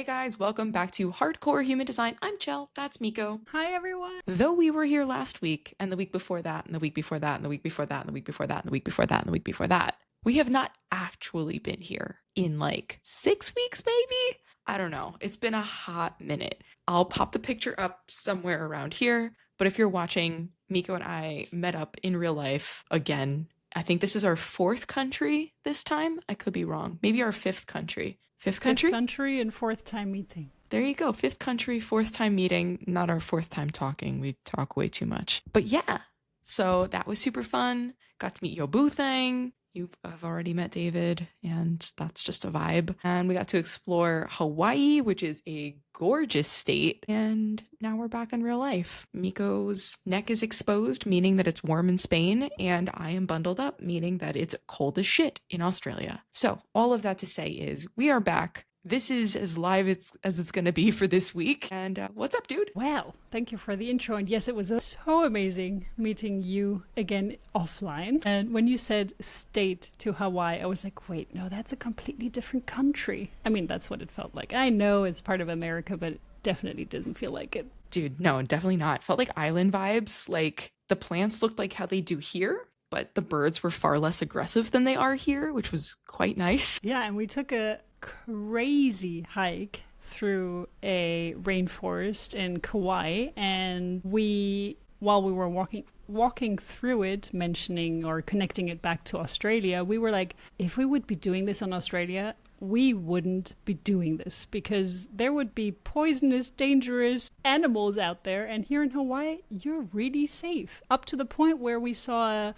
guys, welcome back to Hardcore Human Design. I'm Chell, that's Miko. Hi everyone. Though we were here last week, and the week before that, and the week before that, and the week before that, and the week before that, and the week before that, and the week before that, we have not actually been here in like 6 weeks maybe? I don't know. It's been a hot minute. I'll pop the picture up somewhere around here, but if you're watching, Miko and I met up in real life again. I think this is our 4th country this time. I could be wrong. Maybe our 5th country. 5th country? 5th country and 4th time meeting. There you go. 5th country, 4th time meeting. Not our 4th time talking. We talk way too much. But yeah, so that was super fun. Got to meet Yobu Thang. I've already met David, and that's just a vibe. And we got to explore Hawaii, which is a gorgeous state. And now we're back in real life. Miko's neck is exposed, meaning that it's warm in Spain, and I am bundled up, meaning that it's cold as shit in Australia. So all of that to say is we are back. This is as live as it's going to be for this week. And what's up, dude? Well, thank you for the intro. And yes, it was so amazing meeting you again offline. And when you said state to Hawaii, I was like, wait, no, that's a completely different country. I mean, that's what it felt like. I know it's part of America, but it definitely didn't feel like it. Dude, no, definitely not. It felt like island vibes. Like the plants looked like how they do here, but the birds were far less aggressive than they are here, which was quite nice. Yeah, and we took a crazy hike through a rainforest in Kauai, and while we were walking through it, mentioning or connecting it back to Australia, we were like, if we would be doing this in Australia, we wouldn't be doing this because there would be poisonous, dangerous animals out there, and here in Hawaii you're really safe, up to the point where we saw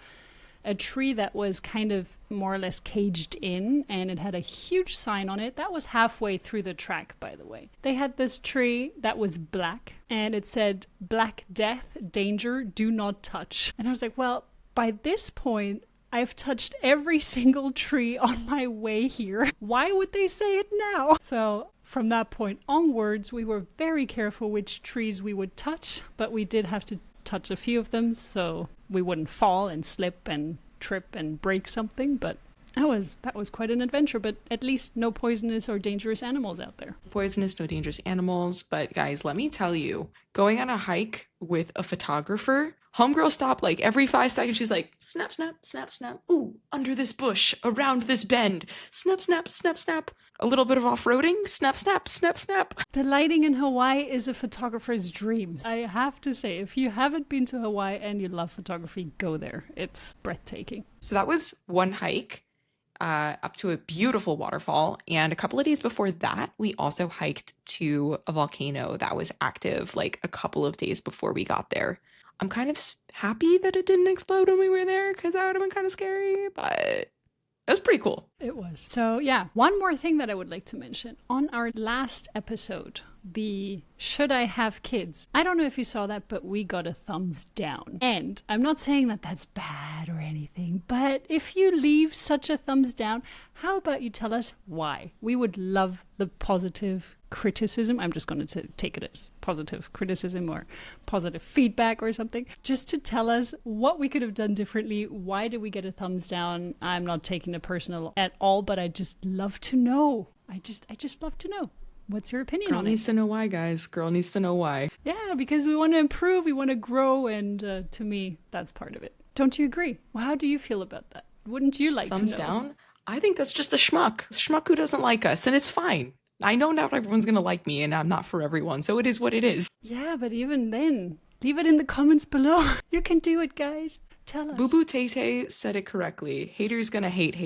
a tree that was kind of more or less caged in, and it had a huge sign on it. That was halfway through the track, by the way. They had this tree that was black, and it said, "Black Death, danger, do not touch." And I was like, well, by this point, I've touched every single tree on my way here. Why would they say it now? So from that point onwards, we were very careful which trees we would touch, but we did have to touch a few of them so we wouldn't fall and slip and trip and break something. But that was quite an adventure, but at least no poisonous or dangerous animals out there. Poisonous, no dangerous animals. But guys, let me tell you, going on a hike with a photographer, homegirl stopped like every 5 seconds. She's like, snap, snap, snap, snap. Ooh, under this bush, around this bend. Snap, snap, snap, snap. A little bit of off-roading. Snap, snap, snap, snap. The lighting in Hawaii is a photographer's dream. I have to say, if you haven't been to Hawaii and you love photography, go there. It's breathtaking. So that was one hike up to a beautiful waterfall. And a couple of days before that, we also hiked to a volcano that was active like a couple of days before we got there. I'm kind of happy that it didn't explode when we were there because that would have been kind of scary, but it was pretty cool. It was. So yeah, one more thing that I would like to mention. On our last episode, the should I have kids? I don't know if you saw that, but we got a thumbs down. And I'm not saying that that's bad or anything, but if you leave such a thumbs down, how about you tell us why? We would love the positive criticism. I'm just going to take it as positive criticism or positive feedback or something, just to tell us what we could have done differently. Why did we get a thumbs down? I'm not taking it personal at all, but I just love to know. I just love to know. What's your opinion on it? Girl needs to know why, guys. Girl needs to know why. Yeah, because we want to improve, we want to grow, and to me, that's part of it. Don't you agree? Well, how do you feel about that? Wouldn't you like Thumbs to know? down? I think that's just a schmuck who doesn't like us, and it's fine. I know not everyone's going to like me, and I'm not for everyone, so it is what it is. Yeah, but even then, leave it in the comments below. You can do it, guys. Tell us. Boo Boo Tay Tay said it correctly. Haters gonna hate.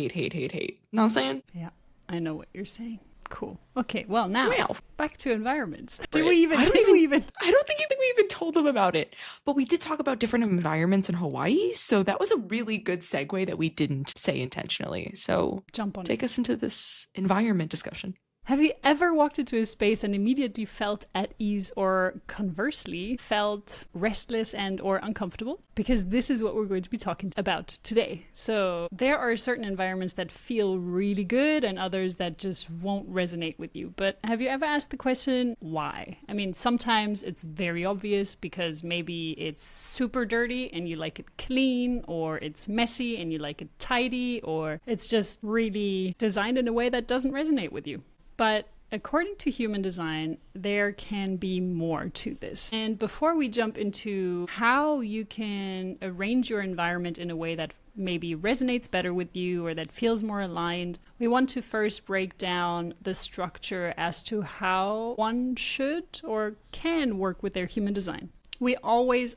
Know what I'm saying? Yeah, I know what you're saying. Cool. Okay, well now, back to environments. I don't think we even told them about it. But we did talk about different environments in Hawaii, so that was a really good segue that we didn't say intentionally. So jump on take us into this environment discussion. Have you ever walked into a space and immediately felt at ease, or conversely felt restless and or uncomfortable? Because this is what we're going to be talking about today. So there are certain environments that feel really good and others that just won't resonate with you. But have you ever asked the question, why? I mean, sometimes it's very obvious because maybe it's super dirty and you like it clean, or it's messy and you like it tidy, or it's just really designed in a way that doesn't resonate with you. But according to human design, there can be more to this. And before we jump into how you can arrange your environment in a way that maybe resonates better with you or that feels more aligned, we want to first break down the structure as to how one should or can work with their human design. We always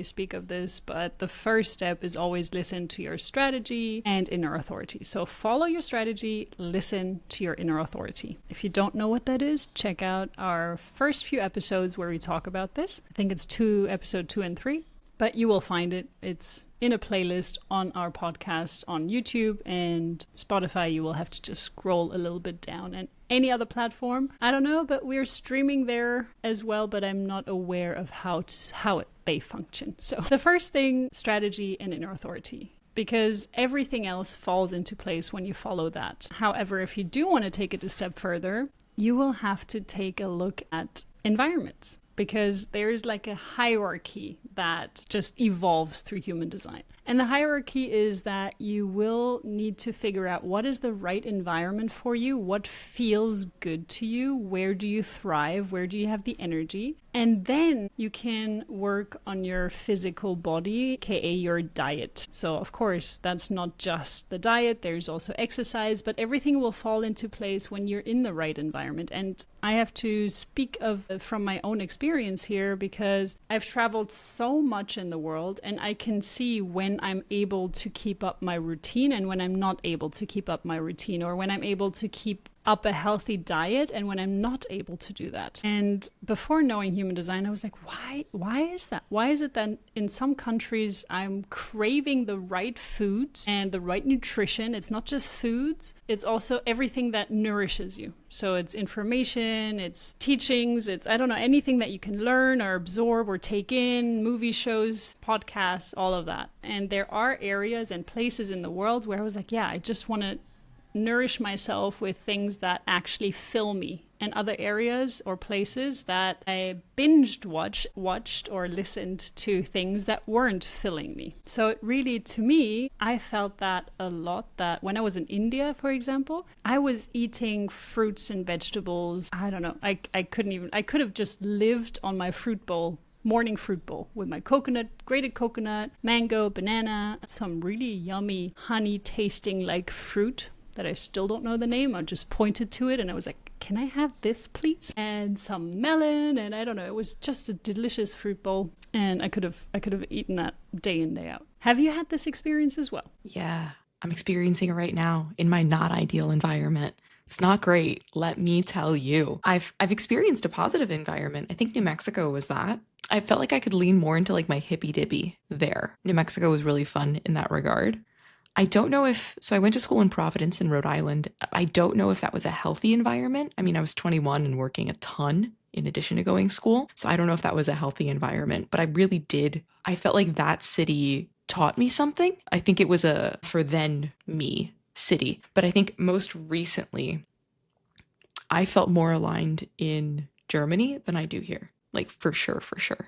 speak of this, but the first step is always listen to your strategy and inner authority. So follow your strategy, listen to your inner authority. If you don't know what that is, check out our first few episodes where we talk about this. I think it's episode 2 and 3, but you will find it. It's in a playlist on our podcast on YouTube and Spotify. You will have to just scroll a little bit down, and any other platform, I don't know, but we're streaming there as well, but I'm not aware of how they function. So the first thing, strategy and inner authority, because everything else falls into place when you follow that. However, if you do want to take it a step further, you will have to take a look at environments, because there's like a hierarchy that just evolves through human design. And the hierarchy is that you will need to figure out what is the right environment for you, what feels good to you, where do you thrive, where do you have the energy. And then you can work on your physical body, aka your diet. So of course, that's not just the diet, there's also exercise, but everything will fall into place when you're in the right environment. And I have to speak from my own experience here, because I've traveled so much in the world, and I can see when I'm able to keep up my routine and when I'm not able to keep up my routine, or when I'm able to keep up a healthy diet and when I'm not able to do that. And before knowing human design, I was like, why is that? Why is it that in some countries I'm craving the right foods and the right nutrition? It's not just foods, it's also everything that nourishes you. So it's information, it's teachings, it's, I don't know, anything that you can learn or absorb or take in, movie shows, podcasts, all of that. And there are areas and places in the world where I was like, yeah, I just want to nourish myself with things that actually fill me, and other areas or places that I watched or listened to things that weren't filling me. So it really, to me, I felt that a lot, that when I was in India, for example, I was eating fruits and vegetables. I don't know, I could have just lived on my morning fruit bowl with my grated coconut, mango, banana, some really yummy honey tasting like fruit that I still don't know the name. I just pointed to it and I was like, can I have this please? And some melon, and I don't know, it was just a delicious fruit bowl, and I could have eaten that day in, day out. Have you had this experience as well? Yeah, I'm experiencing it right now in my not ideal environment. It's not great, let me tell you. I've experienced a positive environment. I think New Mexico was that. I felt like I could lean more into like my hippy dippy there. New Mexico was really fun in that regard. I don't know so I went to school in Providence in Rhode Island. I don't know if that was a healthy environment. I mean, I was 21 and working a ton in addition to going to school. So I don't know if that was a healthy environment, but I felt like that city taught me something. I think it was a for then me city, but I think most recently I felt more aligned in Germany than I do here. Like for sure.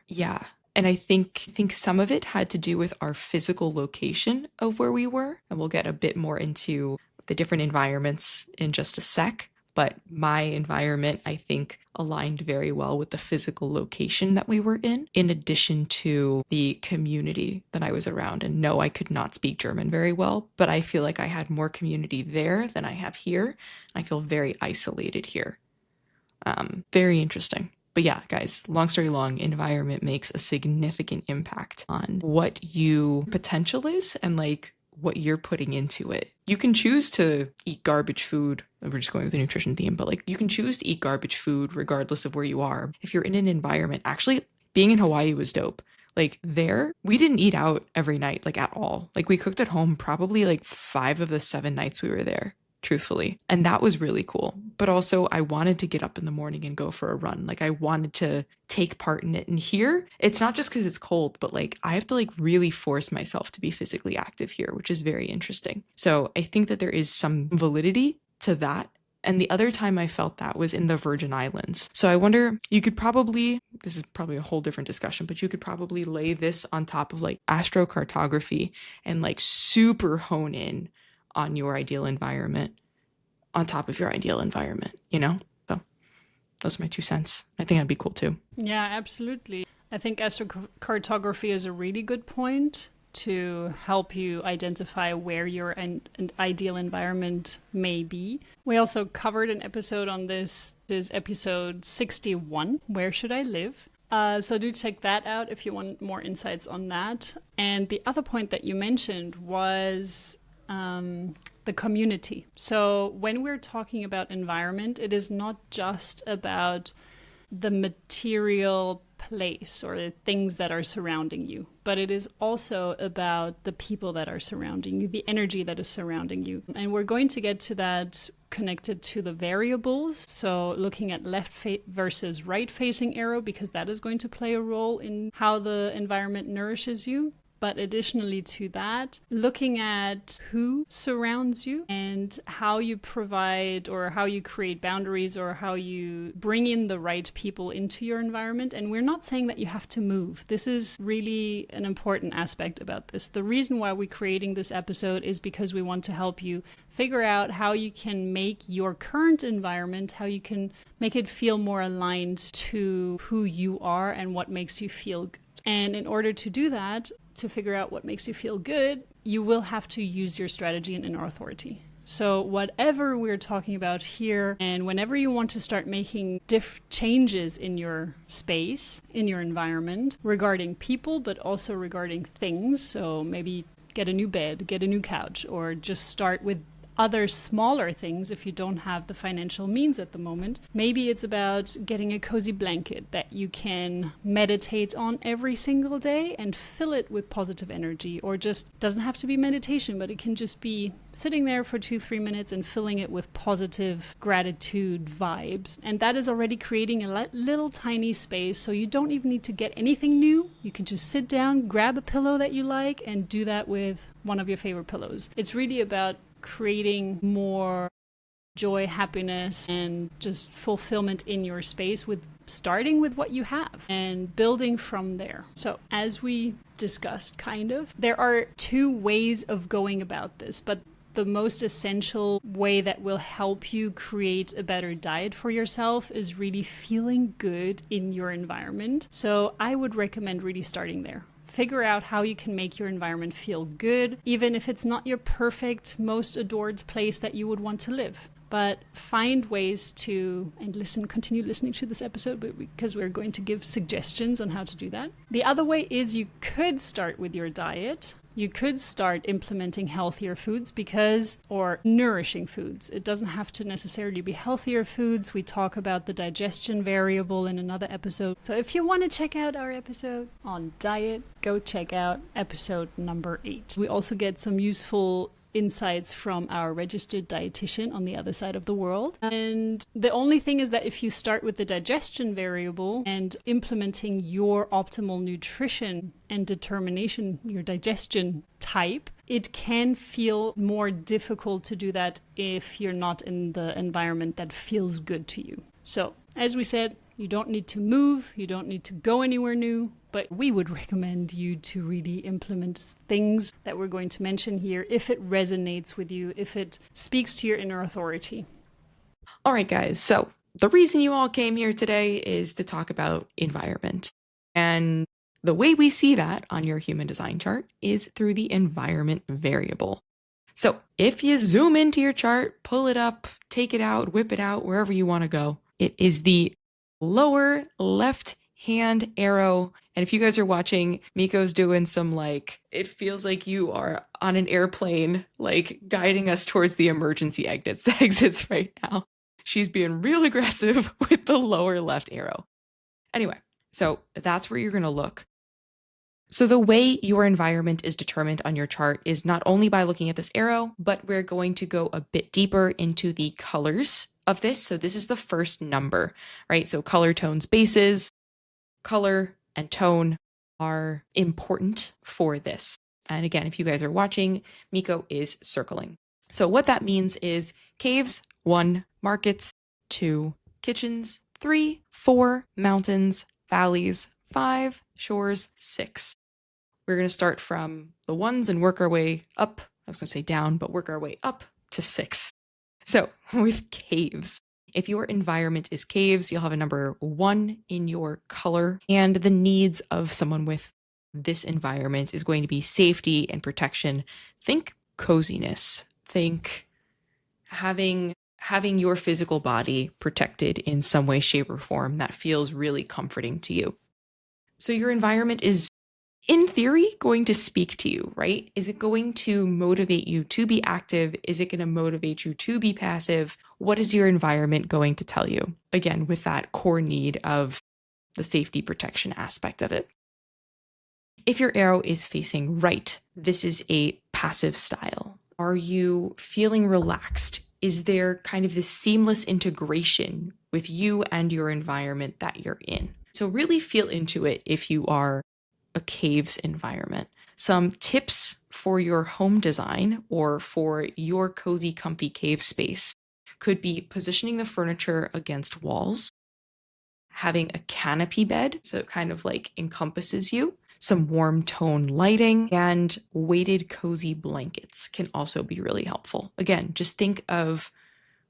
Yeah. And I think some of it had to do with our physical location of where we were. And we'll get a bit more into the different environments in just a sec. But my environment, I think, aligned very well with the physical location that we were in addition to the community that I was around. And no, I could not speak German very well, but I feel like I had more community there than I have here. I feel very isolated here. Very interesting. But yeah, guys, long story long, environment makes a significant impact on what your potential is and like what you're putting into it. You can choose to eat garbage food. We're just going with the nutrition theme, but like you can choose to eat garbage food regardless of where you are. If you're in an environment, actually being in Hawaii was dope. Like there, we didn't eat out every night, like at all. Like we cooked at home probably like 5 of the 7 nights we were there. Truthfully. And that was really cool. But also I wanted to get up in the morning and go for a run. Like I wanted to take part in it. And here, it's not just because it's cold, but like I have to like really force myself to be physically active here, which is very interesting. So I think that there is some validity to that. And the other time I felt that was in the Virgin Islands. So I wonder, this is probably a whole different discussion, but you could probably lay this on top of like astrocartography and like super hone in on your ideal environment, on top of your ideal environment, you know? So Those are my 2 cents. I think that'd be cool too. Yeah, absolutely. I think astrocartography is a really good point to help you identify where your an ideal environment may be. We also covered an episode on this. This is episode 61, Where Should I Live? So do check that out if you want more insights on that. And the other point that you mentioned was the community. So when we're talking about environment, it is not just about the material place or the things that are surrounding you, but it is also about the people that are surrounding you, the energy that is surrounding you. And we're going to get to that connected to the variables. So looking at left versus right facing arrow, because that is going to play a role in how the environment nourishes you. But additionally to that, looking at who surrounds you and how you provide or how you create boundaries or how you bring in the right people into your environment. And we're not saying that you have to move. This is really an important aspect about this. The reason why we're creating this episode is because we want to help you figure out how you can make your current environment, how you can make it feel more aligned to who you are and what makes you feel good. And in order to do that, to figure out what makes you feel good, you will have to use your strategy and inner authority. So whatever we're talking about here, and whenever you want to start making changes in your space, in your environment, regarding people, but also regarding things, so maybe get a new bed, get a new couch, or just start with other smaller things if you don't have the financial means at the moment. Maybe it's about getting a cozy blanket that you can meditate on every single day and fill it with positive energy, or just doesn't have to be meditation, but it can just be sitting there for 2-3 minutes and filling it with positive gratitude vibes. And that is already creating a little tiny space, so you don't even need to get anything new. You can just sit down, grab a pillow that you like, and do that with one of your favorite pillows. It's really about creating more joy, happiness, and just fulfillment in your space, with starting with what you have and building from there. So as we discussed, there are 2 ways of going about this, but the most essential way that will help you create a better diet for yourself is really feeling good in your environment. So I would recommend really starting there. Figure out how you can make your environment feel good, even if it's not your perfect, most adored place that you would want to live. But find ways to, and continue listening to this episode, because we're going to give suggestions on how to do that. The other way is you could start with your diet. You could start implementing healthier foods or nourishing foods. It doesn't have to necessarily be healthier foods. We talk about the digestion variable in another episode. So if you want to check out our episode on diet, go check out episode number 8. We also get some useful insights from our registered dietitian on the other side of the world. And the only thing is that if you start with the digestion variable and implementing your optimal nutrition and determination, your digestion type, it can feel more difficult to do that if you're not in the environment that feels good to you. So, as we said, you don't need to move, you don't need to go anywhere new, but we would recommend you to really implement things that we're going to mention here if it resonates with you, if it speaks to your inner authority. All right, guys. So the reason you all came here today is to talk about environment. And the way we see that on your human design chart is through the environment variable. So if you zoom into your chart, pull it up, take it out, whip it out, wherever you want to go, it is the lower left hand arrow. And if you guys are watching, Miko's doing some it feels like you are on an airplane, guiding us towards the emergency exits right now. She's being real aggressive with the lower left arrow. Anyway, so that's where you're going to look. So the way your environment is determined on your chart is not only by looking at this arrow, but we're going to go a bit deeper into the colors of this. So this is the first number, right? So color, tones, bases, color and tone are important for this. And again, if you guys are watching, Miko is circling. So what that means is caves, 1, markets, 2, kitchens, 3, 4, mountains, valleys, 5, shores, 6. We're going to start from the 1s and work our way up. I was going to say down, but work our way up to 6. So with caves, If your environment is caves, you'll have a number 1 in your color. And the needs of someone with this environment is going to be safety and protection. Think coziness. Think having your physical body protected in some way, shape, or form that feels really comforting to you. So your environment is, in theory, going to speak to you, right? Is it going to motivate you to be active? Is it going to motivate you to be passive? What is your environment going to tell you? Again, with that core need of the safety protection aspect of it. If your arrow is facing right, this is a passive style. Are you feeling relaxed? Is there kind of this seamless integration with you and your environment that you're in? So really feel into it if you are a caves environment. Some tips for your home design or for your cozy, comfy cave space could be positioning the furniture against walls, having a canopy bed, so it kind of like encompasses you, some warm tone lighting, and weighted cozy blankets can also be really helpful. Again, just think of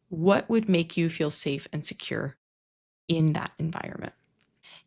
what would make you feel safe and secure in that environment.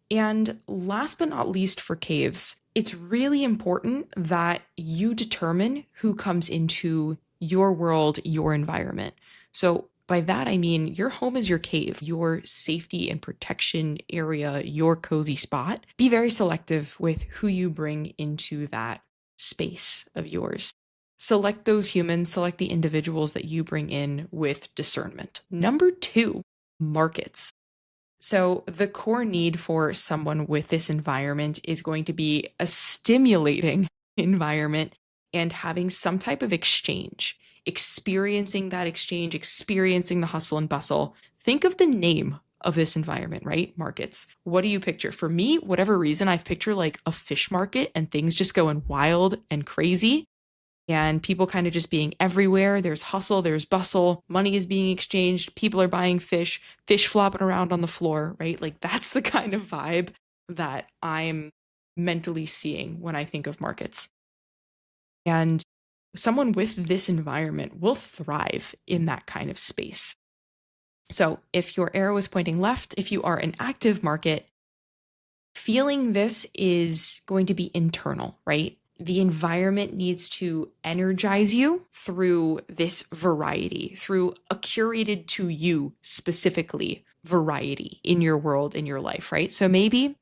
And last but not least for caves, it's really important that you determine who comes into your world, your environment. So by that, I mean your home is your cave, your safety and protection area, your cozy spot. Be very selective with who you bring into that space of yours. Select those humans, select the individuals that you bring in with discernment. Number 2, markets. So the core need for someone with this environment is going to be a stimulating environment and having some type of exchange, experiencing that exchange, experiencing the hustle and bustle. Think of the name of this environment, right? Markets. What do you picture? For me, whatever reason, I picture like a fish market and things just going wild and crazy. And people kind of just being everywhere. There's hustle, there's bustle, money is being exchanged, people are buying fish flopping around on the floor, right? Like that's the kind of vibe that I'm mentally seeing when I think of markets. And someone with this environment will thrive in that kind of space. So if your arrow is pointing left, if you are an active market, feeling this is going to be internal, right? The environment needs to energize you through this variety, through a curated to you specifically variety in your world, in your life, right? So maybe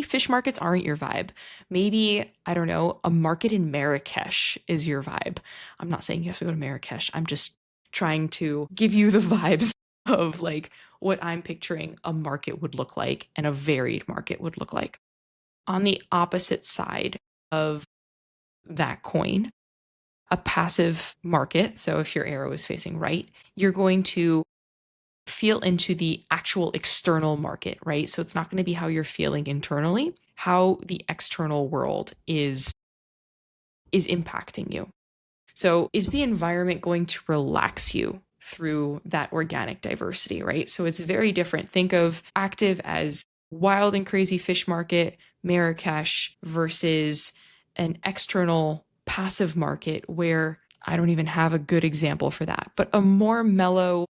fish markets aren't your vibe. Maybe, I don't know, a market in Marrakesh is your vibe. I'm not saying you have to go to Marrakesh. I'm just trying to give you the vibes of like what I'm picturing a market would look like and a varied market would look like. On the opposite side of that coin, a passive market. So if your arrow is facing right, you're going to feel into the actual external market, right? So it's not going to be how you're feeling internally, how the external world is impacting you. So is the environment going to relax you through that organic diversity, right? So it's very different. Think of active as wild and crazy fish market, Marrakesh, versus an external passive market where I don't even have a good example for that, but a more mellow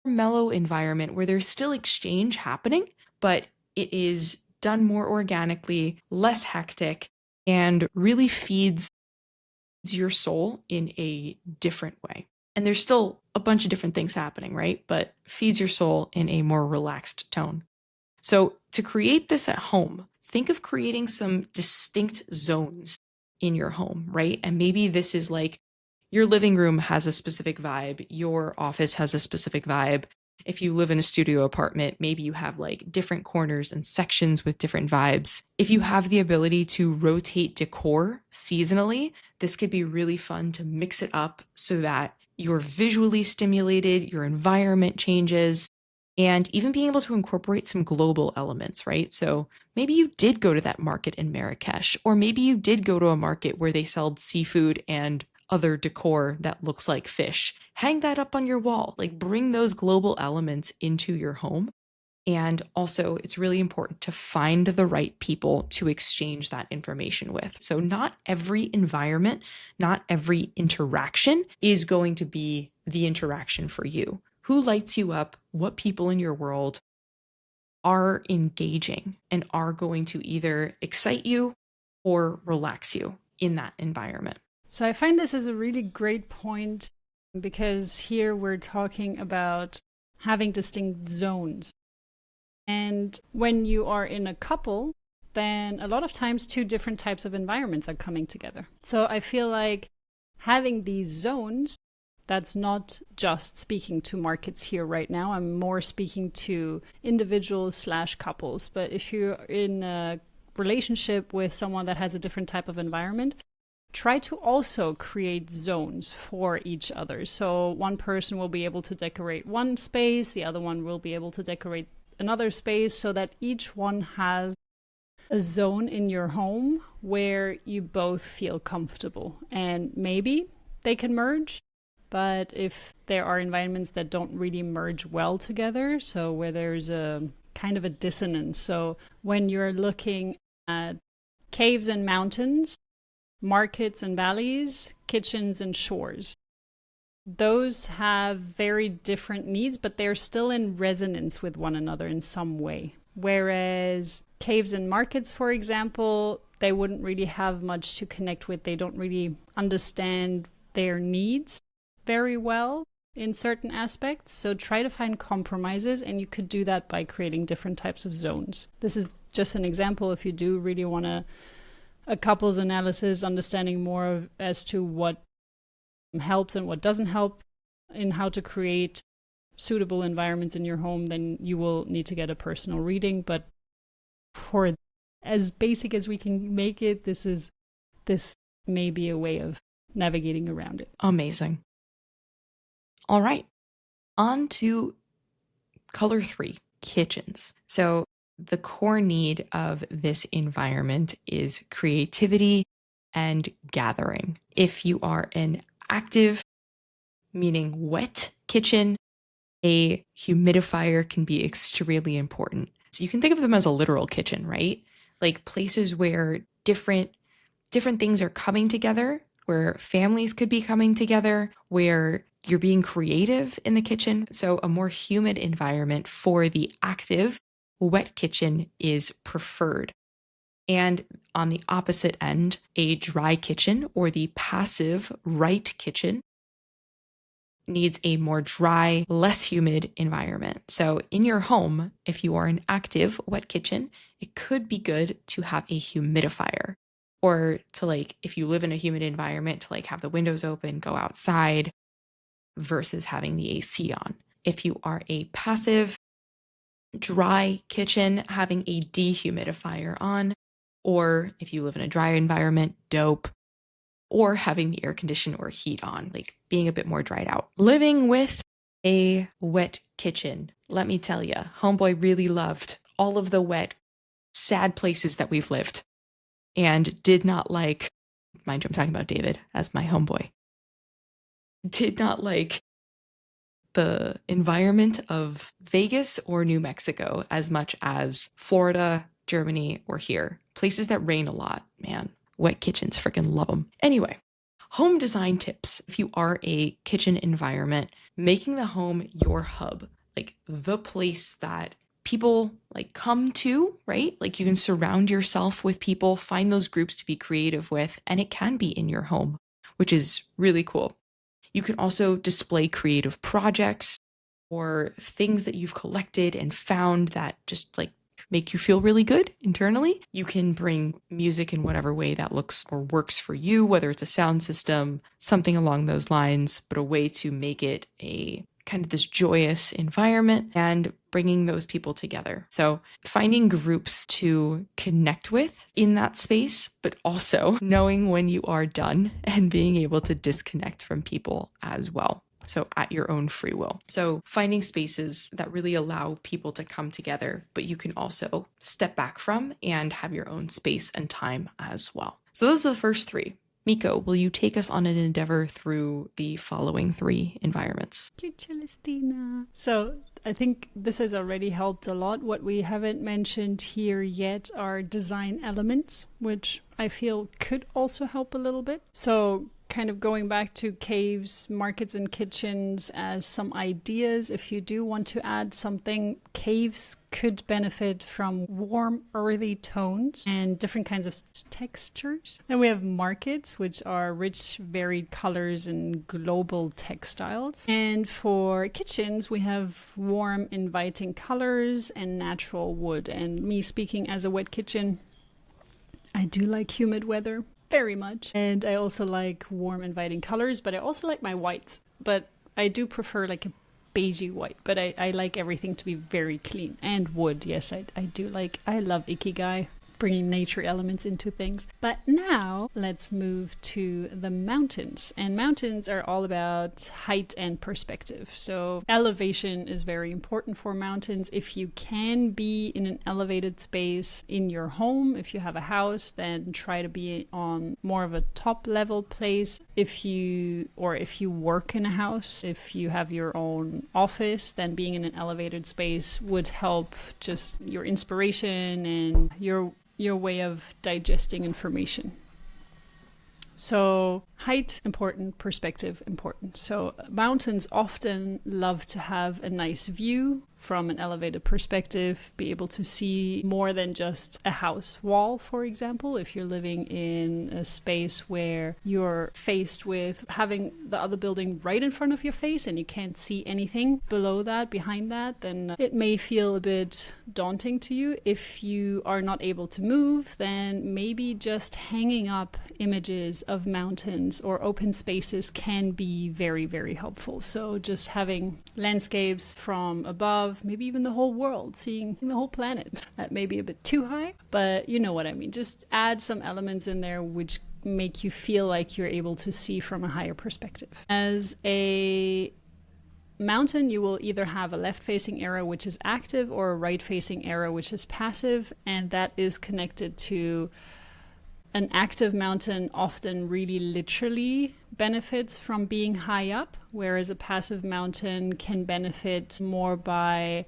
environment where there's still exchange happening, but it is done more organically, less hectic, and really feeds your soul in a different way. And there's still a bunch of different things happening, right? But feeds your soul in a more relaxed tone. So to create this at home, think of creating some distinct zones in your home, right? And maybe this is like your living room has a specific vibe, your office has a specific vibe. If you live in a studio apartment, maybe you have like different corners and sections with different vibes. If you have the ability to rotate decor seasonally, this could be really fun to mix it up so that you're visually stimulated, your environment changes, and even being able to incorporate some global elements, right? So maybe you did go to that market in Marrakesh, or maybe you did go to a market where they sold seafood and other decor that looks like fish. Hang that up on your wall, like bring those global elements into your home. And also, it's really important to find the right people to exchange that information with. So not every environment, not every interaction is going to be the interaction for you. Who lights you up? What people in your world are engaging and are going to either excite you or relax you in that environment? So I find this is a really great point because here we're talking about having distinct zones. And when you are in a couple, then a lot of times two different types of environments are coming together. So I feel like having these zones, that's not just speaking to markets here right now. I'm more speaking to individuals / couples. But if you're in a relationship with someone that has a different type of environment, try to also create zones for each other. So one person will be able to decorate one space, the other one will be able to decorate another space, so that each one has a zone in your home where you both feel comfortable. And maybe they can merge, but if there are environments that don't really merge well together, so where there's a kind of a dissonance. So when you're looking at caves and mountains, markets and valleys, kitchens and shores, those have very different needs, but they're still in resonance with one another in some way. Whereas caves and markets, for example, they wouldn't really have much to connect with. They don't really understand their needs very well in certain aspects. So try to find compromises, and you could do that by creating different types of zones. This is just an example. If you do really want a couples analysis, understanding more as to what helps and what doesn't help in how to create suitable environments in your home, then you will need to get a personal reading. But for as basic as we can make it, this may be a way of navigating around it. Amazing. All right, on to color 3, kitchens. So the core need of this environment is creativity and gathering. If you are an active, meaning wet kitchen, a humidifier can be extremely important. So you can think of them as a literal kitchen, right? Like places where different things are coming together, where families could be coming together, where you're being creative in the kitchen. So a more humid environment for the active wet kitchen is preferred. And on the opposite end, a dry kitchen or the passive right kitchen needs a more dry, less humid environment. So in your home, if you are an active wet kitchen, it could be good to have a humidifier, or to, like, if you live in a humid environment, to like have the windows open, go outside versus having the AC on. If you are a passive dry kitchen, having a dehumidifier on, or if you live in a dry environment, dope, or having the air conditioner or heat on, like being a bit more dried out. Living with a wet kitchen, let me tell you, homeboy really loved all of the wet, sad places that we've lived and did not like, mind you, I'm talking about David as my homeboy, did not like the environment of Vegas or New Mexico as much as Florida, Germany, or here. Places that rain a lot, man. Wet kitchens, freaking love them. Anyway, home design tips. If you are a kitchen environment, making the home your hub, like the place that people like come to, right? Like you can surround yourself with people, find those groups to be creative with, and it can be in your home, which is really cool. You can also display creative projects or things that you've collected and found that just like make you feel really good internally. You can bring music in whatever way that looks or works for you, whether it's a sound system, something along those lines, but a way to make it a kind of this joyous environment and bringing those people together. So finding groups to connect with in that space, but also knowing when you are done and being able to disconnect from people as well. So at your own free will. So finding spaces that really allow people to come together, but you can also step back from and have your own space and time as well. So those are the first 3. Miko, will you take us on an endeavor through the following 3 environments? Thank you, Celestina. So I think this has already helped a lot. What we haven't mentioned here yet are design elements, which I feel could also help a little bit. So kind of going back to caves, markets, and kitchens as some ideas. If you do want to add something, caves could benefit from warm, earthy tones and different kinds of textures. Then we have markets, which are rich, varied colors and global textiles. And for kitchens, we have warm, inviting colors and natural wood. And me speaking as a wet kitchen, I do like humid weather very much. And I also like warm, inviting colors, but I also like my whites. But I do prefer like a beigey white, but I like everything to be very clean. And wood, yes, I love Ikigai, bringing nature elements into things. But now let's move to the mountains. And mountains are all about height and perspective. So elevation is very important for mountains. If you can be in an elevated space in your home, if you have a house, then try to be on more of a top level place. If you work in a house, if you have your own office, then being in an elevated space would help just your inspiration and your way of digesting information. So height, important, perspective, important. So mountains often love to have a nice view from an elevated perspective, be able to see more than just a house wall, for example. If you're living in a space where you're faced with having the other building right in front of your face and you can't see anything below that, behind that, then it may feel a bit daunting to you. If you are not able to move, then maybe just hanging up images of mountains or open spaces can be very, very helpful. So just having landscapes from above, maybe even the whole world, seeing the whole planet. That may be a bit too high, but you know what I mean. Just add some elements in there which make you feel like you're able to see from a higher perspective. As a mountain, you will either have a left-facing arrow, which is active, or a right-facing arrow, which is passive, and that is connected to an active mountain often really literally benefits from being high up, whereas a passive mountain can benefit more by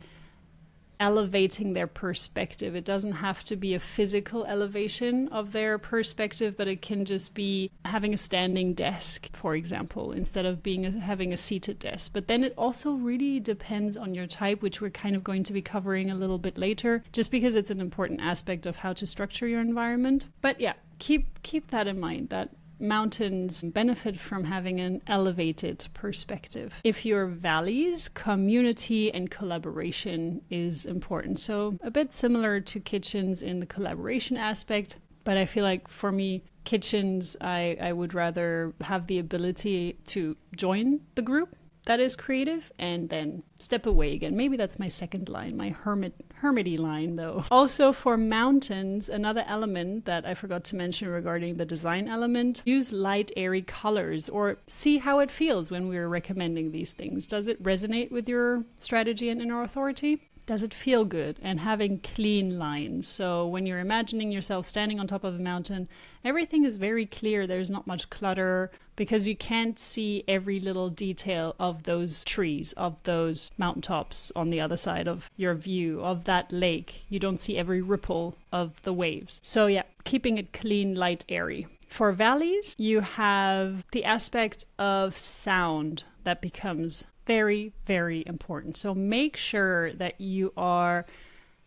elevating their perspective. It doesn't have to be a physical elevation of their perspective, but it can just be having a standing desk, for example, instead of having a seated desk. But then it also really depends on your type, which we're kind of going to be covering a little bit later, just because it's an important aspect of how to structure your environment. But yeah, keep that in mind, that mountains benefit from having an elevated perspective. If you're valleys, community and collaboration is important. So a bit similar to kitchens in the collaboration aspect, but I feel like for me, kitchens, I would rather have the ability to join the group that is creative and then step away again. Maybe that's my second line, my hermity line though. Also for mountains, another element that I forgot to mention regarding the design element, use light, airy colors or see how it feels when we're recommending these things. Does it resonate with your strategy and inner authority? Does it feel good? And having clean lines. So when you're imagining yourself standing on top of a mountain, everything is very clear. There's not much clutter because you can't see every little detail of those trees, of those mountaintops on the other side of your view, of that lake. You don't see every ripple of the waves. So yeah, keeping it clean, light, airy. For valleys, you have the aspect of sound that becomes very, very important. So make sure that you are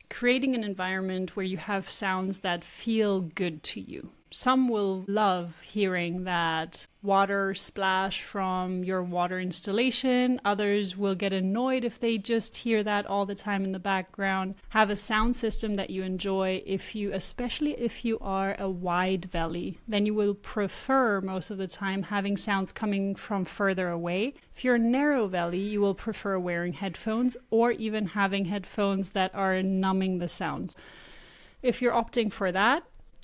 creating an environment where you have sounds that feel good to you. Some will love hearing that water splash from your water installation. Others will get annoyed if they just hear that all the time in the background. Have a sound system that you enjoy. Especially if you are a wide valley, then you will prefer most of the time having sounds coming from further away. If you're a narrow valley, you will prefer wearing headphones or even having headphones that are numbing the sounds. If you're opting for that,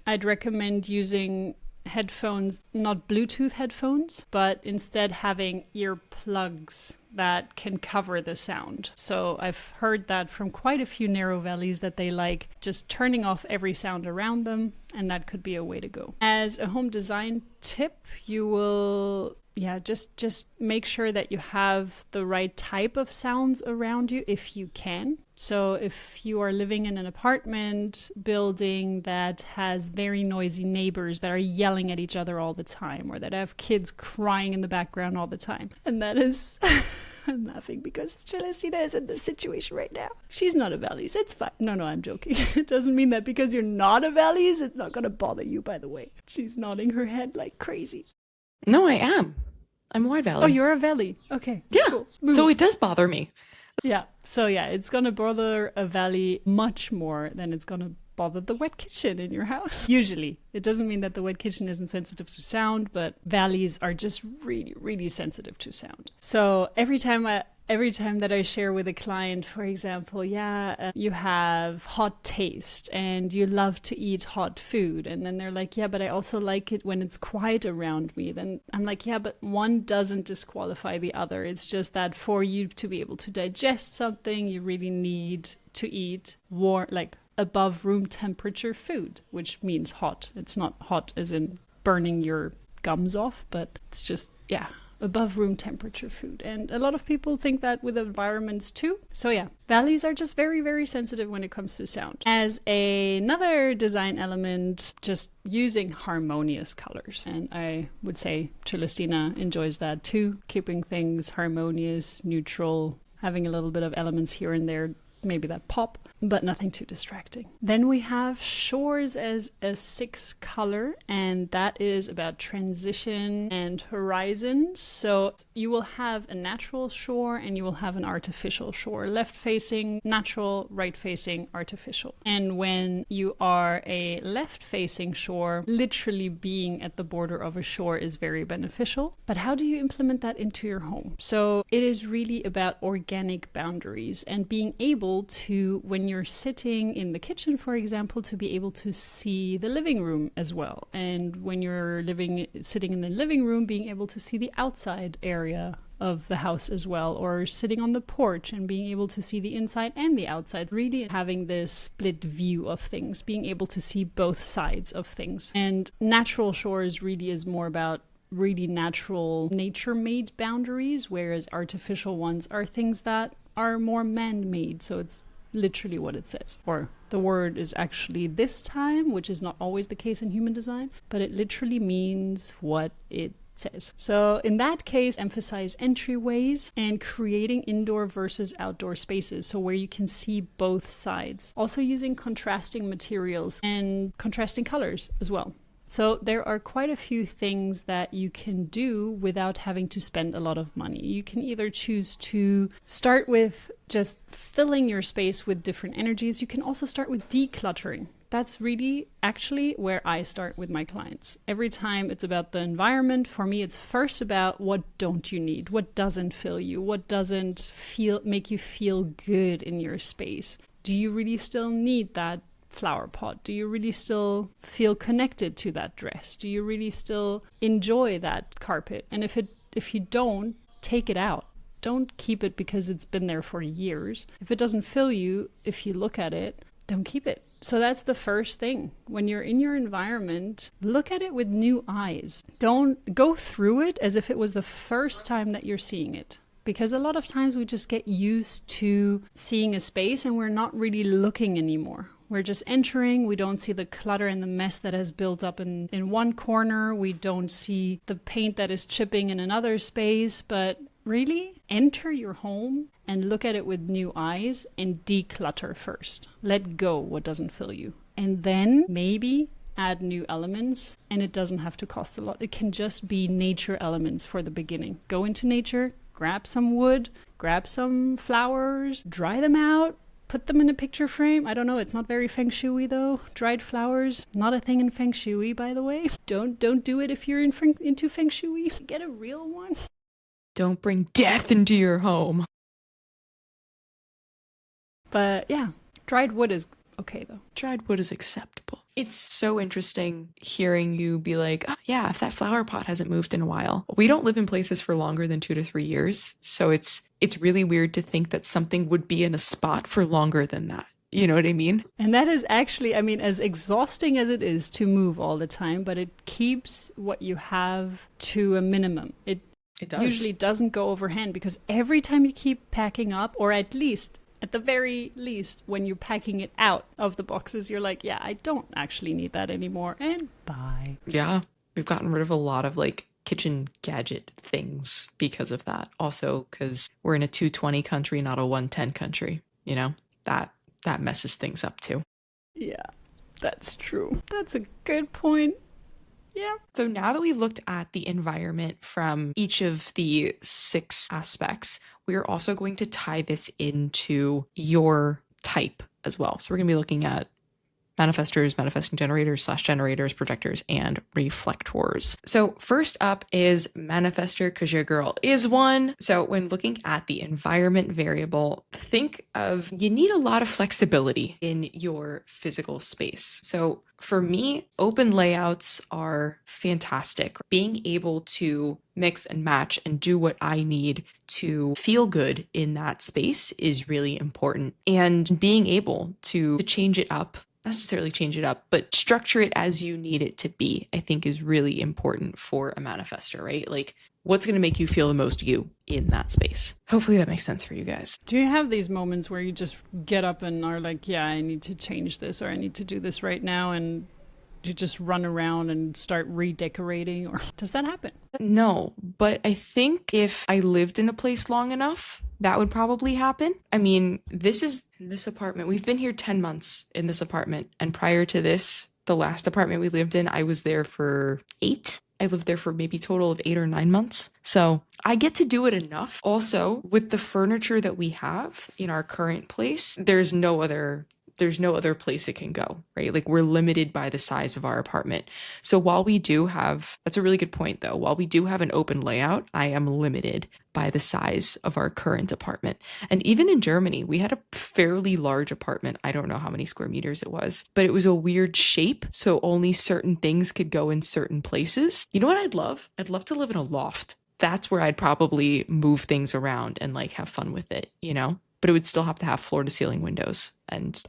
I'd recommend using headphones, not Bluetooth headphones, but instead having earplugs that can cover the sound. So I've heard that from quite a few narrow valleys that they like just turning off every sound around them, and that could be a way to go. As a home design tip, you will just make sure that you have the right type of sounds around you if you can. So if you are living in an apartment building that has very noisy neighbors that are yelling at each other all the time, or that have kids crying in the background all the time, and that is... I'm laughing because Celestina is in this situation right now. She's not a Valleys. It's fine. No, I'm joking. It doesn't mean that because you're not a Valleys, it's not going to bother you, by the way. She's nodding her head like crazy. No, I am. I'm a Wide Valley. Oh, you're a Valley. Okay. Yeah. Cool. So it does bother me. Yeah. So yeah, it's going to bother a Valley much more than it's going to bother the wet kitchen in your house. Usually. It doesn't mean that the wet kitchen isn't sensitive to sound, but Valleys are just really, really sensitive to sound. So every time that I share with a client, for example, you have hot taste and you love to eat hot food. And then they're like, yeah, but I also like it when it's quiet around me. Then I'm like, yeah, but one doesn't disqualify the other. It's just that for you to be able to digest something, you really need to eat warm, like above room temperature food, which means hot. It's not hot as in burning your gums off, but it's just, above room temperature food. And a lot of people think that with environments too. So yeah, valleys are just very, very sensitive when it comes to sound. As another design element, just using harmonious colors. And I would say Celestina enjoys that too, keeping things harmonious, neutral, having a little bit of elements here and there, maybe that pop, but nothing too distracting. Then we have shores as a 6 color, and that is about transition and horizons. So you will have a natural shore and you will have an artificial shore, left facing natural, right facing artificial. And when you are a left facing shore, literally being at the border of a shore is very beneficial. But how do you implement that into your home? So it is really about organic boundaries and being able to, when you're sitting in the kitchen, for example, to be able to see the living room as well. And when you're sitting in the living room, being able to see the outside area of the house as well, or sitting on the porch and being able to see the inside and the outside. Really having this split view of things, being able to see both sides of things. And natural shores really is more about really natural nature-made boundaries, whereas artificial ones are things that are more man-made. So it's literally what it says. Or the word is actually this time, which is not always the case in human design, but it literally means what it says. So in that case, emphasize entryways and creating indoor versus outdoor spaces, so where you can see both sides. Also using contrasting materials and contrasting colors as well. So there are quite a few things that you can do without having to spend a lot of money. You can either choose to start with just filling your space with different energies. You can also start with decluttering. That's really actually where I start with my clients. Every time it's about the environment. For me, it's first about what don't you need? What doesn't fill you? What doesn't make you feel good in your space? Do you really still need that flower pot? Do you really still feel connected to that dress? Do you really still enjoy that carpet? And if you don't, take it out. Don't keep it because it's been there for years. If it doesn't fill you, if you look at it, don't keep it. So that's the first thing. When you're in your environment, look at it with new eyes. Don't go through it as if it was the first time that you're seeing it. Because a lot of times we just get used to seeing a space and we're not really looking anymore. We're just entering. We don't see the clutter and the mess that has built up in one corner. We don't see the paint that is chipping in another space. But really, enter your home and look at it with new eyes and declutter first. Let go what doesn't fill you. And then maybe add new elements. And it doesn't have to cost a lot. It can just be nature elements for the beginning. Go into nature, grab some wood, grab some flowers, dry them out. Put them in a picture frame. I don't know, it's not very feng shui though. Dried flowers, not a thing in feng shui, by the way. Don't do it if you're into feng shui. Get a real one. Don't bring death into your home. But yeah, dried wood is okay though. Dried wood is acceptable. It's so interesting hearing you be like, oh, yeah, if that flower pot hasn't moved in a while. We don't live in places for longer than 2 to 3 years. So it's really weird to think that something would be in a spot for longer than that. You know what I mean? And that is actually, I mean, as exhausting as it is to move all the time, but it keeps what you have to a minimum. It does. Usually doesn't go overhand because every time you keep packing up, or at the very least, when you're packing it out of the boxes, you're like, yeah, I don't actually need that anymore. And bye. Yeah. We've gotten rid of a lot of like kitchen gadget things because of that. Also, because we're in a 220 country, not a 110 country. You know, that messes things up too. Yeah, that's true. That's a good point. Yeah. So now that we've looked at the environment from each of the 6 aspects, we're also going to tie this into your type as well. So we're going to be looking at manifestors, manifesting generators / generators, projectors, and reflectors. So first up is manifestor, because your girl is one. So when looking at the environment variable, think of you need a lot of flexibility in your physical space. So for me, open layouts are fantastic. Being able to mix and match and do what I need to feel good in that space is really important. And being able to change it up, necessarily change it up, but structure it as you need it to be, I think is really important for a manifestor, right? Like, what's going to make you feel the most you in that space? Hopefully that makes sense for you guys. Do you have these moments where you just get up and are like, yeah, I need to change this, or I need to do this right now, and you just run around and start redecorating? Or does that happen? No, but I think if I lived in a place long enough, that would probably happen. I mean, this apartment. We've been here 10 months in this apartment. And prior to this, the last apartment we lived in, I was there for 8. I lived there for maybe a total of 8 or 9 months. So I get to do it enough. Also, with the furniture that we have in our current place, there's no other place it can go, right? Like, we're limited by the size of our apartment. So while we do have, that's a really good point though, while we do have an open layout, I am limited by the size of our current apartment. And even in Germany, we had a fairly large apartment. I don't know how many square meters it was, but it was a weird shape. So only certain things could go in certain places. You know what I'd love? I'd love to live in a loft. That's where I'd probably move things around and like have fun with it, you know? But it would still have to have floor to ceiling windows. And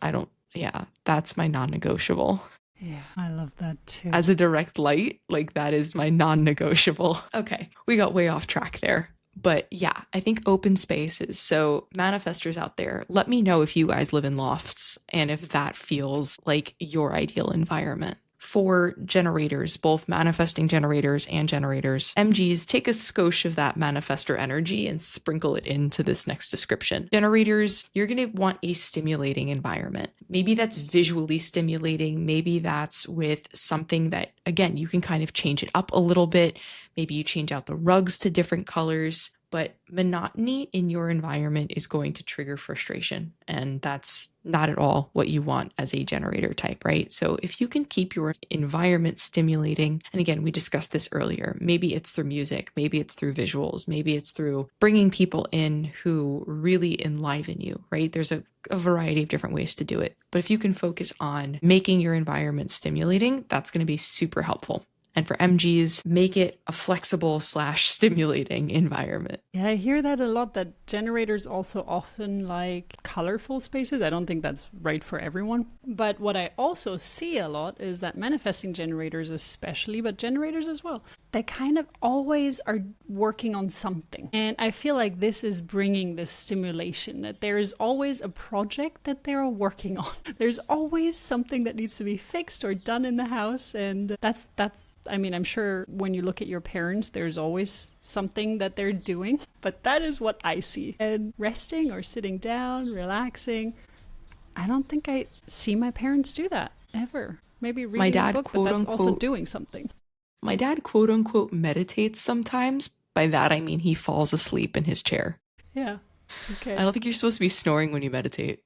that's my non-negotiable. Yeah, I love that too. As a direct light, like, that is my non-negotiable. Okay, we got way off track there. But yeah, I think open spaces. So manifestors out there, let me know if you guys live in lofts and if that feels like your ideal environment. For generators, both manifesting generators and generators, MGs, take a skosh of that manifestor energy and sprinkle it into this next description. Generators, you're going to want a stimulating environment. Maybe that's visually stimulating. Maybe that's with something that, again, you can kind of change it up a little bit. Maybe you change out the rugs to different colors. But monotony in your environment is going to trigger frustration. And that's not at all what you want as a generator type, right? So if you can keep your environment stimulating, and again, we discussed this earlier, maybe it's through music, maybe it's through visuals, maybe it's through bringing people in who really enliven you, right? There's a variety of different ways to do it. But if you can focus on making your environment stimulating, that's going to be super helpful. And for MGs, make it a flexible / stimulating environment. Yeah, I hear that a lot, that generators also often like colorful spaces. I don't think that's right for everyone. But what I also see a lot is that manifesting generators especially, but generators as well, they kind of always are working on something. And I feel like this is bringing this stimulation, that there is always a project that they're working on. There's always something that needs to be fixed or done in the house. And that's I mean, I'm sure when you look at your parents, there's always something that they're doing, but that is what I see. And resting or sitting down, relaxing, I don't think I see my parents do that ever. Maybe reading a book, but that's also doing something. My dad, quote unquote, meditates sometimes. By that, I mean he falls asleep in his chair. Yeah. Okay. I don't think you're supposed to be snoring when you meditate.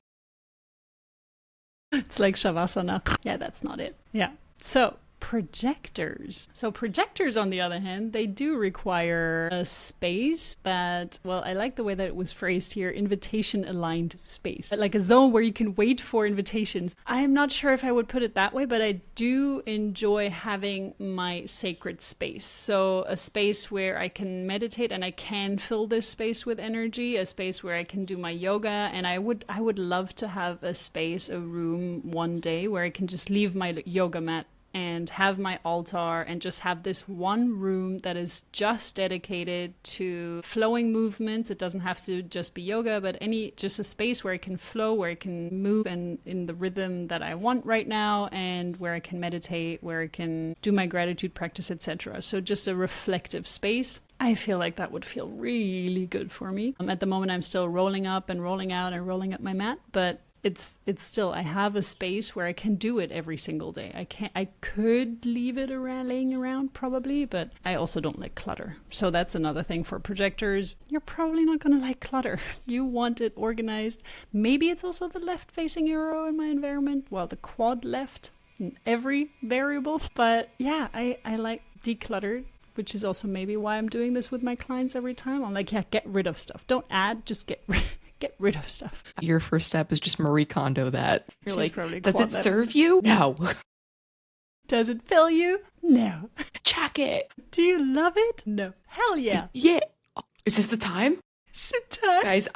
It's like Shavasana. Yeah, that's not it. Yeah. So projectors. So projectors, on the other hand, they do require a space that, well, I like the way that it was phrased here, invitation aligned space. Like a zone where you can wait for invitations. I'm not sure if I would put it that way, but I do enjoy having my sacred space. So a space where I can meditate and I can fill this space with energy, a space where I can do my yoga, and I would love to have a space, a room one day where I can just leave my yoga mat and have my altar and just have this one room that is just dedicated to flowing movements. It doesn't have to just be yoga, but just a space where I can flow, where I can move and in the rhythm that I want right now, and where I can meditate, where I can do my gratitude practice, etc. So just a reflective space. I feel like that would feel really good for me. At the moment, I'm still rolling up and rolling out and rolling up my mat, but it's still, I have a space where I can do it every single day. I could leave it laying around probably, but I also don't like clutter. So that's another thing for projectors. You're probably not going to like clutter. You want it organized. Maybe it's also the left facing arrow in my environment. Well, the quad left in every variable. But yeah, I like decluttered, which is also maybe why I'm doing this with my clients every time. I'm like, yeah, get rid of stuff. Don't add, just get rid of stuff. Your first step is just Marie Kondo that. You're She's like, does it serve you? No. Does it fill you? No. Check it. Do you love it? No. Hell yeah. Yeah. Oh, is this the time? Is it time? Guys,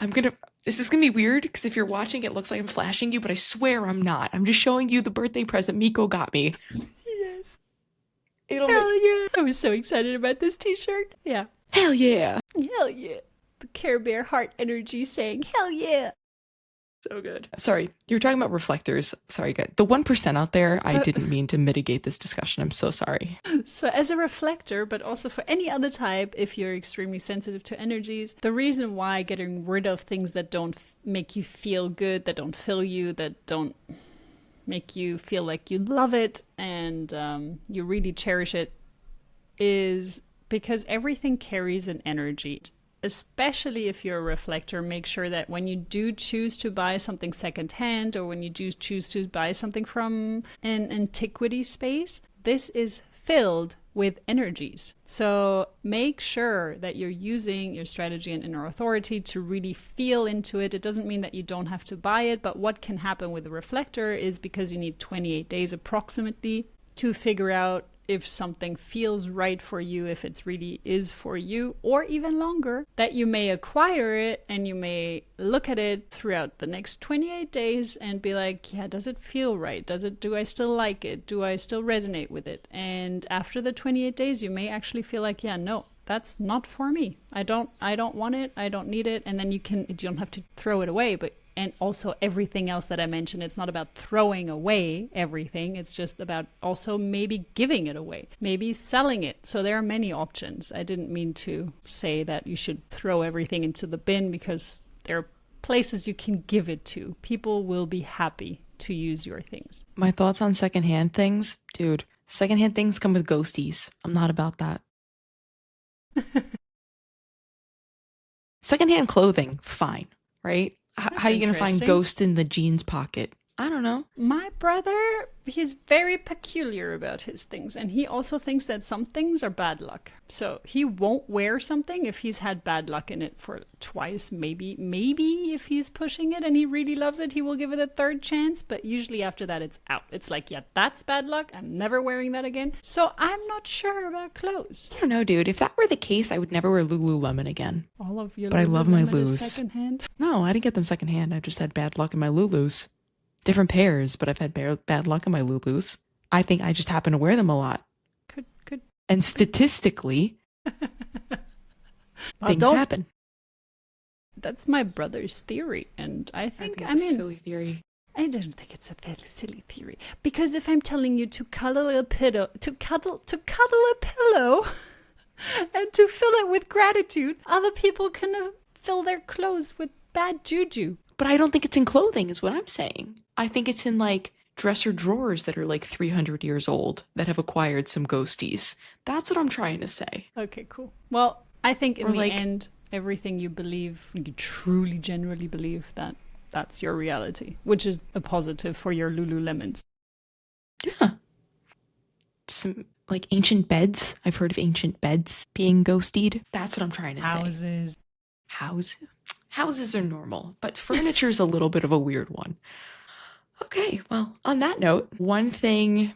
this is going to be weird because if you're watching, it looks like I'm flashing you, but I swear I'm not. I'm just showing you the birthday present Miko got me. Yes. Hell yeah. I was so excited about this t-shirt. Yeah. Hell yeah. Hell yeah. The Care Bear heart energy saying, hell yeah. So good. Sorry, you were talking about reflectors. Sorry, guys. The 1% out there, I didn't mean to mitigate this discussion. I'm so sorry. So as a reflector, but also for any other type, if you're extremely sensitive to energies, the reason why getting rid of things that don't make you feel good, that don't fill you, that don't make you feel like you love it and you really cherish it, is because everything carries an energy. Especially if you're a reflector, make sure that when you do choose to buy something secondhand or when you do choose to buy something from an antiquity space, this is filled with energies. So make sure that you're using your strategy and inner authority to really feel into it. It doesn't mean that you don't have to buy it, but what can happen with a reflector is because you need 28 days approximately to figure out if something feels right for you, if it really is for you, or even longer, that you may acquire it and you may look at it throughout the next 28 days and be like, yeah, does it feel right? Do I still like it? Do I still resonate with it? And after the 28 days, you may actually feel like, yeah, no, that's not for me. I don't want it. I don't need it. And then you don't have to throw it away, and also everything else that I mentioned, it's not about throwing away everything. It's just about also maybe giving it away, maybe selling it. So there are many options. I didn't mean to say that you should throw everything into the bin because there are places you can give it to. People will be happy to use your things. My thoughts on secondhand things? Dude, secondhand things come with ghosties. I'm not about that. Secondhand clothing, fine, right? How are you going to find ghost in the jeans pocket? I don't know. My brother, he's very peculiar about his things. And he also thinks that some things are bad luck. So he won't wear something if he's had bad luck in it for twice, maybe if he's pushing it and he really loves it, he will give it a third chance. But usually after that, it's out. It's like, yeah, that's bad luck. I'm never wearing that again. So I'm not sure about clothes. I don't know, dude. If that were the case, I would never wear Lululemon again. All of your But I love my Lululemon Lulus. is secondhand? No, I didn't get them secondhand. I just had bad luck in my Lulus. Different pairs, but I've had bad luck in my Lulus. I think I just happen to wear them a lot. Could. And statistically, things happen. That's my brother's theory, and I think it's a silly theory. I don't think it's a silly theory, because if I'm telling you to cuddle a pillow, and to fill it with gratitude, other people can fill their clothes with bad juju. But I don't think it's in clothing, is what I'm saying. I think it's in like dresser drawers that are like 300 years old that have acquired some ghosties. That's what I'm trying to say. Okay, cool. Well, I think in the end, everything you believe, you truly, generally believe that's your reality, which is a positive for your Lululemons. Yeah. some like ancient beds. I've heard of ancient beds being ghosted. That's what I'm trying to say. Houses are normal, but furniture is a little bit of a weird one. Okay, well, on that note, one thing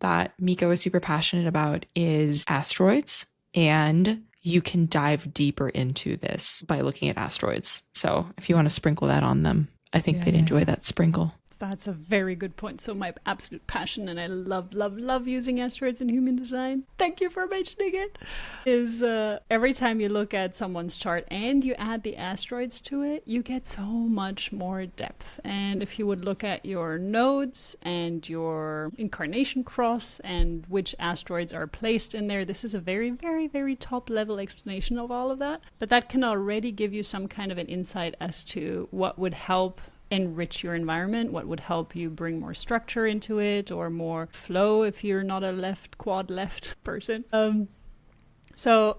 that Miko is super passionate about is asteroids, and you can dive deeper into this by looking at asteroids. So if you want to sprinkle that on them, I think they'd enjoy that sprinkle. That's a very good point. So my absolute passion, and I love using asteroids in human design, thank you for mentioning it, is every time you look at someone's chart and you add the asteroids to it, you get so much more depth. And if you would look at your nodes and your incarnation cross and which asteroids are placed in there, this is a very, very, very top level explanation of all of that. But that can already give you some kind of an insight as to what would help enrich your environment, what would help you bring more structure into it or more flow if you're not a quad left person. So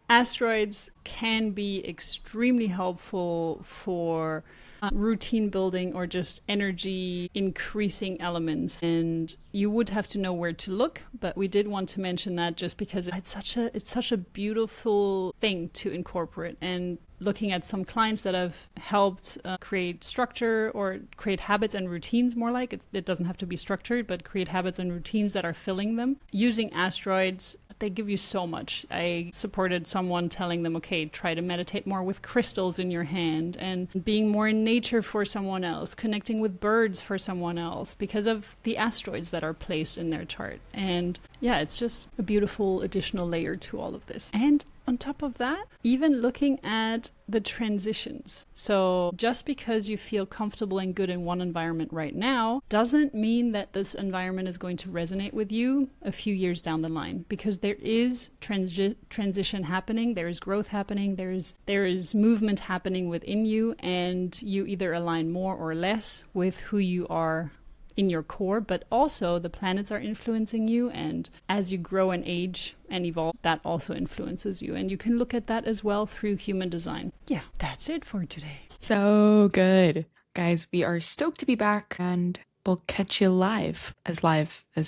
asteroids can be extremely helpful for routine building or just energy increasing elements, and you would have to know where to look, but we did want to mention that just because it's such a beautiful thing to incorporate. And looking at some clients that have helped create structure or create habits and routines, more like it doesn't have to be structured, but create habits and routines that are filling them using asteroids. They give you so much. I supported someone telling them, okay, try to meditate more with crystals in your hand and being more in nature for someone else, connecting with birds for someone else because of the asteroids that are placed in their chart. And yeah, it's just a beautiful additional layer to all of this. And on top of that, even looking at the transitions. So just because you feel comfortable and good in one environment right now doesn't mean that this environment is going to resonate with you a few years down the line, because there is transition happening, there is growth happening, there is movement happening within you, and you either align more or less with who you are in your core, but also the planets are influencing you, and as you grow and age and evolve, that also influences you, and you can look at that as well through human design. Yeah, that's it for today. So good. Guys, we are stoked to be back, and we'll catch you live as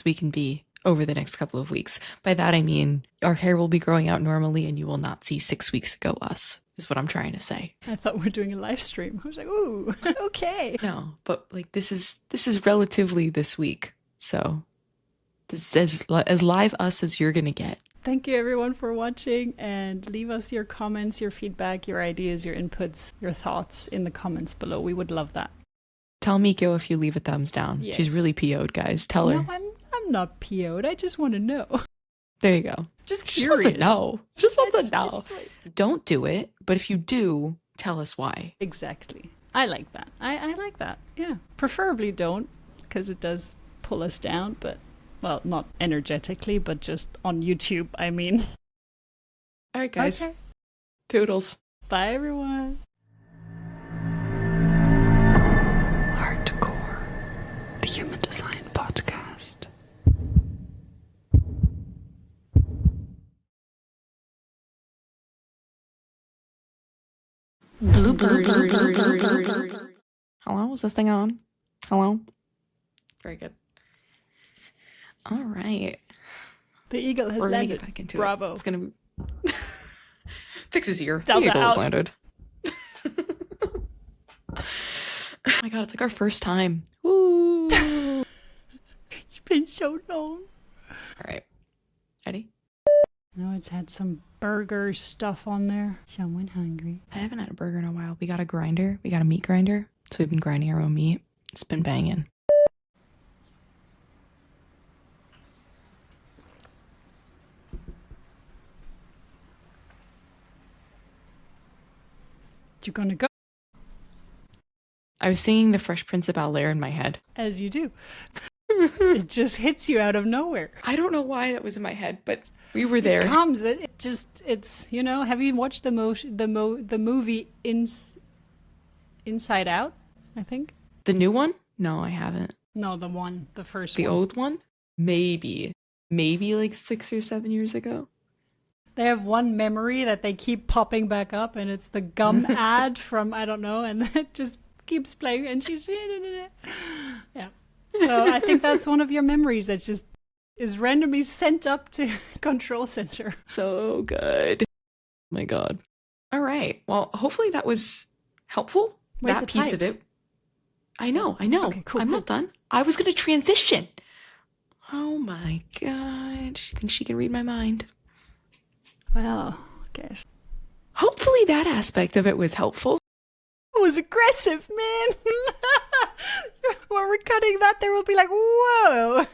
we can be over the next couple of weeks. By that I mean our hair will be growing out normally and you will not see 6 weeks ago us, is what I'm trying to say. I thought we were doing a live stream. I was like, ooh, okay. No, but like this is relatively this week. So this is as live us as you're gonna get. Thank you everyone for watching, and leave us your comments, your feedback, your ideas, your inputs, your thoughts in the comments below. We would love that. Tell Miko if you leave a thumbs down. Yes. She's really PO'd, guys. Tell her. No, I'm not PO'd. I just want to know. There you go. Just curious. Just wants to know. Just wants to know. Don't do it, but if you do, tell us why. Exactly. I like that. I like that. Yeah. Preferably don't, because it does pull us down, but, well, not energetically, but just on YouTube, I mean. All right, guys. Okay. Toodles. Bye, everyone. Hardcore, the Human Design Podcast. Bloopers. Hello, is this thing on? Hello? Very good. All right. The eagle has We're landed. Gonna get back into Bravo. It. It's gonna fix his ear. Delta The eagle has out. landed. Oh my god, it's like our first time. Woo! It's been so long. All right. Ready? No, it's had some burger stuff on there. Someone hungry. I haven't had a burger in a while. We got a grinder. We got a meat grinder. So we've been grinding our own meat. It's been banging. You gonna go? I was singing The Fresh Prince of Bel-Air in my head. As you do. It just hits you out of nowhere. I don't know why that was in my head, but we were there. It comes. It's you know. Have you watched the movie Inside Out? I think. The new one? No, I haven't. No, the first one. The one. old one? Maybe like 6 or 7 years ago. They have one memory that they keep popping back up, and it's the gum ad from I don't know, and it just keeps playing, and she's yeah. So I think that's one of your memories that just is randomly sent up to control center. So good. Oh my God. All right. Well, hopefully that was helpful. Wait, that the piece of types. it. I know. Okay, cool, I'm cool. not done. I was going to transition. Oh my God. She thinks she can read my mind. Well, I guess. Hopefully that aspect of it was helpful. It was aggressive, man. When we're cutting that, they will be like, whoa.